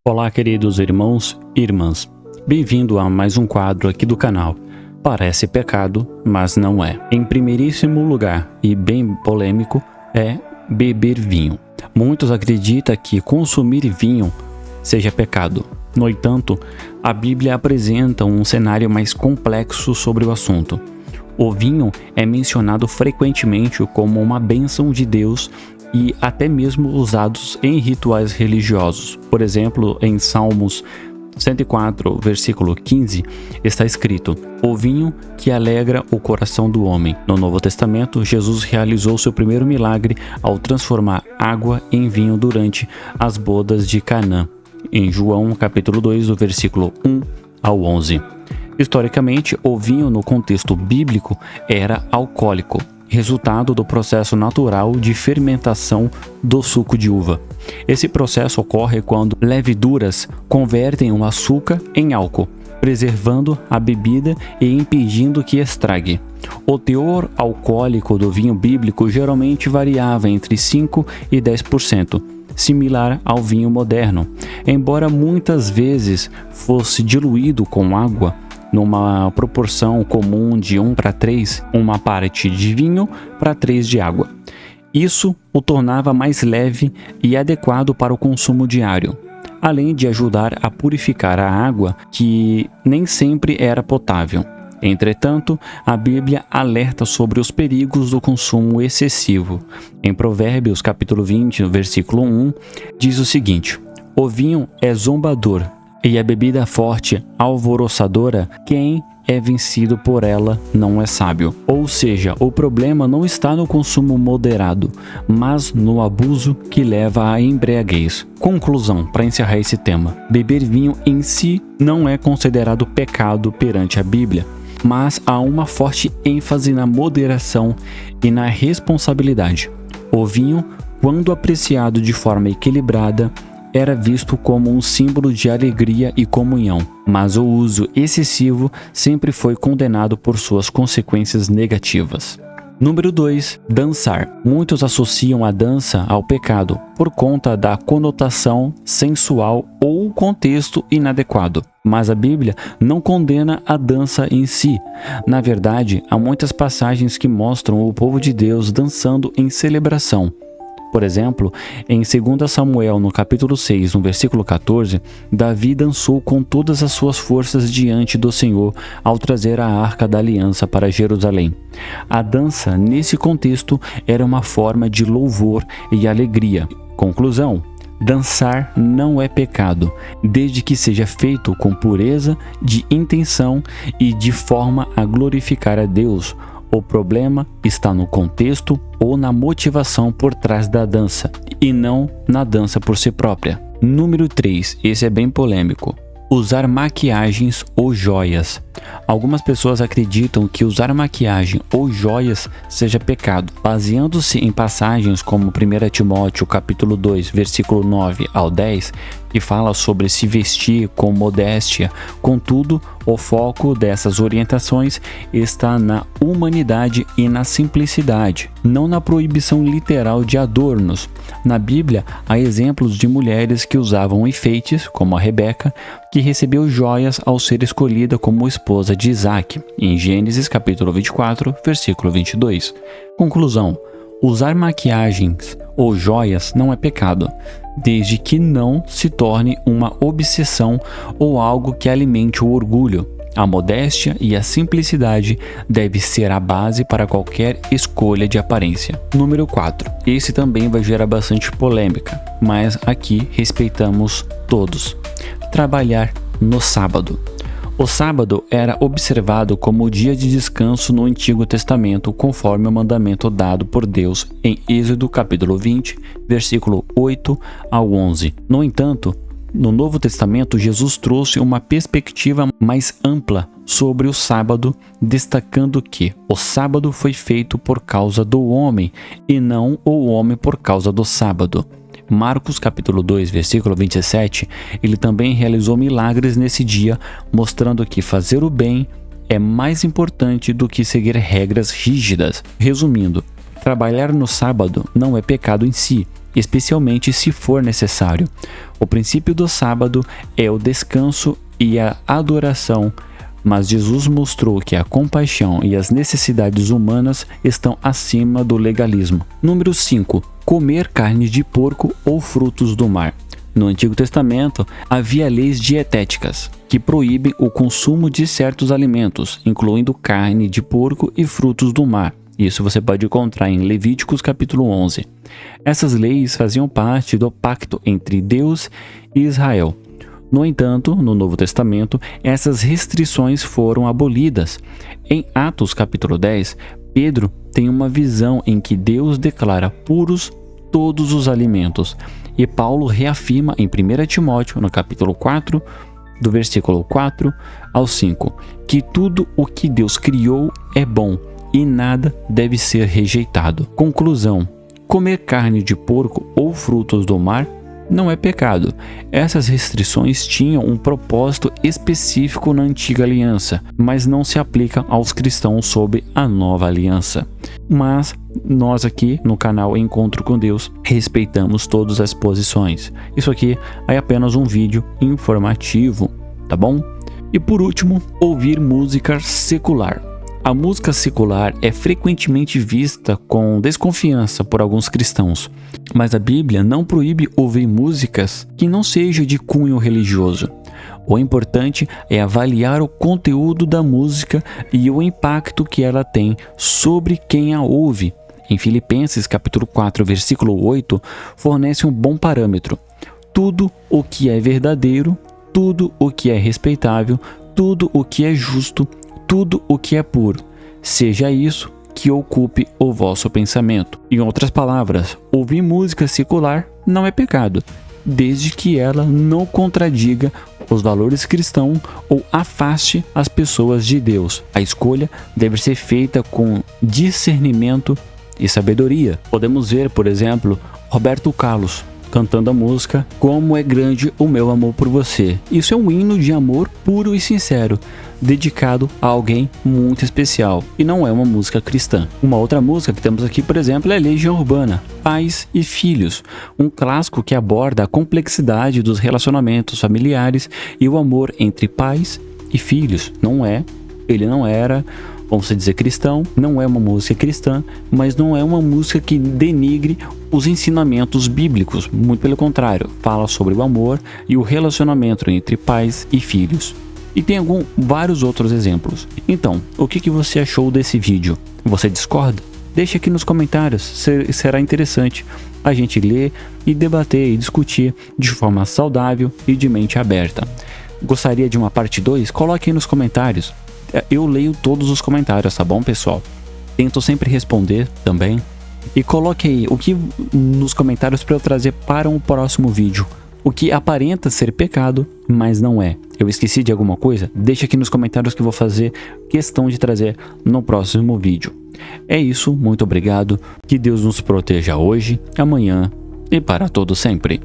Olá, queridos irmãos e irmãs. Bem-vindo a mais um quadro aqui do canal. Parece pecado, mas não é. Em primeiríssimo lugar, e bem polêmico, é beber vinho. Muitos acreditam que consumir vinho seja pecado. No entanto, a Bíblia apresenta um cenário mais complexo sobre o assunto. O vinho é mencionado frequentemente como uma bênção de Deus e até mesmo usados em rituais religiosos. Por exemplo, em Salmos 104, versículo 15, está escrito: o vinho que alegra o coração do homem. No Novo Testamento, Jesus realizou seu primeiro milagre ao transformar água em vinho durante as bodas de Canaã, em João capítulo 2, do versículo 1 ao 11. Historicamente, o vinho no contexto bíblico era alcoólico, resultado do processo natural de fermentação do suco de uva. Esse processo ocorre quando leveduras convertem o açúcar em álcool, preservando a bebida e impedindo que estrague. O teor alcoólico do vinho bíblico geralmente variava entre 5% e 10%, similar ao vinho moderno, embora muitas vezes fosse diluído com água, numa proporção comum de 1:3, uma parte de vinho para 3 de água. Isso o tornava mais leve e adequado para o consumo diário, além de ajudar a purificar a água, que nem sempre era potável. Entretanto, a Bíblia alerta sobre os perigos do consumo excessivo. Em Provérbios capítulo 20, versículo 1, diz o seguinte: o vinho é zombador, e a bebida forte alvoroçadora, quem é vencido por ela não é sábio. Ou seja, o problema não está no consumo moderado, mas no abuso que leva à embriaguez. Conclusão, para encerrar esse tema: beber vinho em si não é considerado pecado perante a Bíblia, mas há uma forte ênfase na moderação e na responsabilidade. O vinho, quando apreciado de forma equilibrada, era visto como um símbolo de alegria e comunhão, mas o uso excessivo sempre foi condenado por suas consequências negativas. Número 2. Dançar. Muitos associam a dança ao pecado por conta da conotação sensual ou contexto inadequado. Mas a Bíblia não condena a dança em si. Na verdade, há muitas passagens que mostram o povo de Deus dançando em celebração. Por exemplo, em 2 Samuel, no capítulo 6, no versículo 14, Davi dançou com todas as suas forças diante do Senhor ao trazer a Arca da Aliança para Jerusalém. A dança, nesse contexto, era uma forma de louvor e alegria. Conclusão: dançar não é pecado, desde que seja feito com pureza de intenção e de forma a glorificar a Deus. O problema está no contexto ou na motivação por trás da dança, e não na dança por si própria. Número 3, esse é bem polêmico. Usar maquiagens ou joias. Algumas pessoas acreditam que usar maquiagem ou joias seja pecado, baseando-se em passagens como 1 Timóteo capítulo 2, versículo 9 ao 10, que fala sobre se vestir com modéstia. Contudo, o foco dessas orientações está na humanidade e na simplicidade, não na proibição literal de adornos. Na Bíblia, há exemplos de mulheres que usavam enfeites, como a Rebeca, que recebeu joias ao ser escolhida como esposa de Isaac, em Gênesis capítulo 24, versículo 22. Conclusão: usar maquiagens ou joias não é pecado, desde que não se torne uma obsessão ou algo que alimente o orgulho. A modéstia e a simplicidade deve ser a base para qualquer escolha de aparência. Número 4. Esse também vai gerar bastante polêmica, mas aqui respeitamos todos. Trabalhar no sábado. O sábado era observado como o dia de descanso no Antigo Testamento, conforme o mandamento dado por Deus em Êxodo capítulo 20, versículo 8 ao 11. No entanto, no Novo Testamento, Jesus trouxe uma perspectiva mais ampla sobre o sábado, destacando que o sábado foi feito por causa do homem e não o homem por causa do sábado. Marcos capítulo 2, versículo 27, ele também realizou milagres nesse dia, mostrando que fazer o bem é mais importante do que seguir regras rígidas. Resumindo, trabalhar no sábado não é pecado em si, especialmente se for necessário. O princípio do sábado é o descanso e a adoração, mas Jesus mostrou que a compaixão e as necessidades humanas estão acima do legalismo. Número 5. Comer carne de porco ou frutos do mar. No Antigo Testamento, havia leis dietéticas que proíbem o consumo de certos alimentos, incluindo carne de porco e frutos do mar. Isso você pode encontrar em Levíticos capítulo 11. Essas leis faziam parte do pacto entre Deus e Israel. No entanto, no Novo Testamento, essas restrições foram abolidas. Em Atos capítulo 10, Pedro tem uma visão em que Deus declara puros todos os alimentos. E Paulo reafirma em 1 Timóteo, no capítulo 4, do versículo 4 ao 5, que tudo o que Deus criou é bom e nada deve ser rejeitado. Conclusão: comer carne de porco ou frutos do mar não é pecado. Essas restrições tinham um propósito específico na antiga aliança, mas não se aplicam aos cristãos sob a nova aliança. Mas nós aqui no canal Encontro com Deus respeitamos todas as posições. Isso aqui é apenas um vídeo informativo, tá bom? E por último, ouvir música secular. A música secular é frequentemente vista com desconfiança por alguns cristãos, mas a Bíblia não proíbe ouvir músicas que não sejam de cunho religioso. O importante é avaliar o conteúdo da música e o impacto que ela tem sobre quem a ouve. Em Filipenses capítulo 4, versículo 8, fornece um bom parâmetro. Tudo o que é verdadeiro, tudo o que é respeitável, tudo o que é justo, tudo o que é puro, seja isso que ocupe o vosso pensamento. Em outras palavras, ouvir música secular não é pecado, desde que ela não contradiga os valores cristãos ou afaste as pessoas de Deus. A escolha deve ser feita com discernimento e sabedoria. Podemos ver, por exemplo, Roberto Carlos cantando a música Como é Grande o Meu Amor por Você. Isso é um hino de amor puro e sincero, dedicado a alguém muito especial, e não é uma música cristã. Uma outra música que temos aqui, por exemplo, é Legião Urbana, Pais e Filhos, um clássico que aborda a complexidade dos relacionamentos familiares e o amor entre pais e filhos. Ele não era, vamos dizer, cristão, não é uma música cristã, mas não é uma música que denigre os ensinamentos bíblicos. Muito pelo contrário, fala sobre o amor e o relacionamento entre pais e filhos. E tem vários outros exemplos. Então, o que você achou desse vídeo? Você discorda? Deixe aqui nos comentários, será interessante a gente ler e debater e discutir de forma saudável e de mente aberta. Gostaria de uma parte 2? Coloque aí nos comentários. Eu leio todos os comentários, tá bom, pessoal? Tento sempre responder também. E coloque aí o que nos comentários para eu trazer para um próximo vídeo. O que aparenta ser pecado, mas não é. Eu esqueci de alguma coisa? Deixa aqui nos comentários que eu vou fazer questão de trazer no próximo vídeo. É isso, muito obrigado. Que Deus nos proteja hoje, amanhã e para todo sempre.